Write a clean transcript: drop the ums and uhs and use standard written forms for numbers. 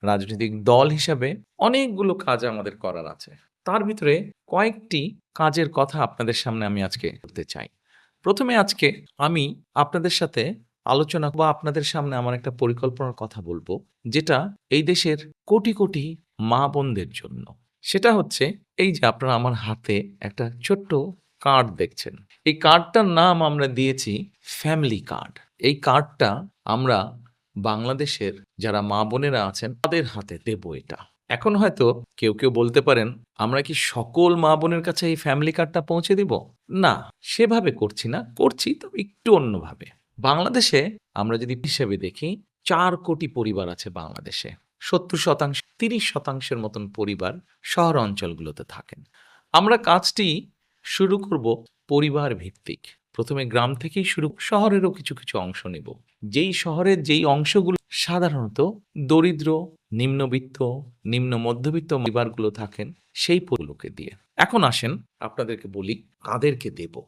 রাজনৈতিক দল হিসাবে অনেকগুলো কাজ আমাদের করার আছে। তার ভিতরে কয়েকটি কাজের কথা আপনাদের সামনে আমি আজকে করতে চাই। ১ম এ আজকে আমি আপনাদের সাথে আলোচনা বা আপনাদের সামনে আমার একটা পরিকল্পনার কথা বলব, যেটা এই দেশের কোটি, কোটি মা-বোনদের জন্য। সেটা হচ্ছে এই যে আপনারা আমার হাতে একটা ছোট্ট কার্ড দেখছেন। এই কার্ডটার নাম আমরা দিয়েছি ফ্যামিলি কার্ড। এই কার্ডটা আমরা বাংলাদেশের যারা মা-বোনেরা আছেন তাদের হাতে দেব এটা। এখন হয়তো কেউ বলতে পারেন, আমরা কি সকল মা-বোনের কাছে এই ফ্যামিলি কার্ডটা পৌঁছে দিব? না, সেভাবে করছি না। করছি তবে একটু অন্যভাবে। বাংলাদেশে আমরা যদি হিসেবে দেখি ৪ কোটি পরিবার আছে বাংলাদেশে। ৭০% ৩০% মতন পরিবার শহর অঞ্চলগুলোতে থাকেন। আমরা কাজটি শুরু করব পরিবার ভিত্তিক। ১ম এ গ্রাম থেকেই শুরু, শহরেরও কিছু অংশ নেব। যেই শহরের যেই অংশগুলো সাধারণত দরিদ্র, নিম্নবিত্ত, নিম্ন মধ্যবিত্ত পরিবারগুলো থাকেন সেই পরিবারগুলোকে দিয়ে। এখন আসেন আপনাদেরকে বলি কাদেরকে দেব।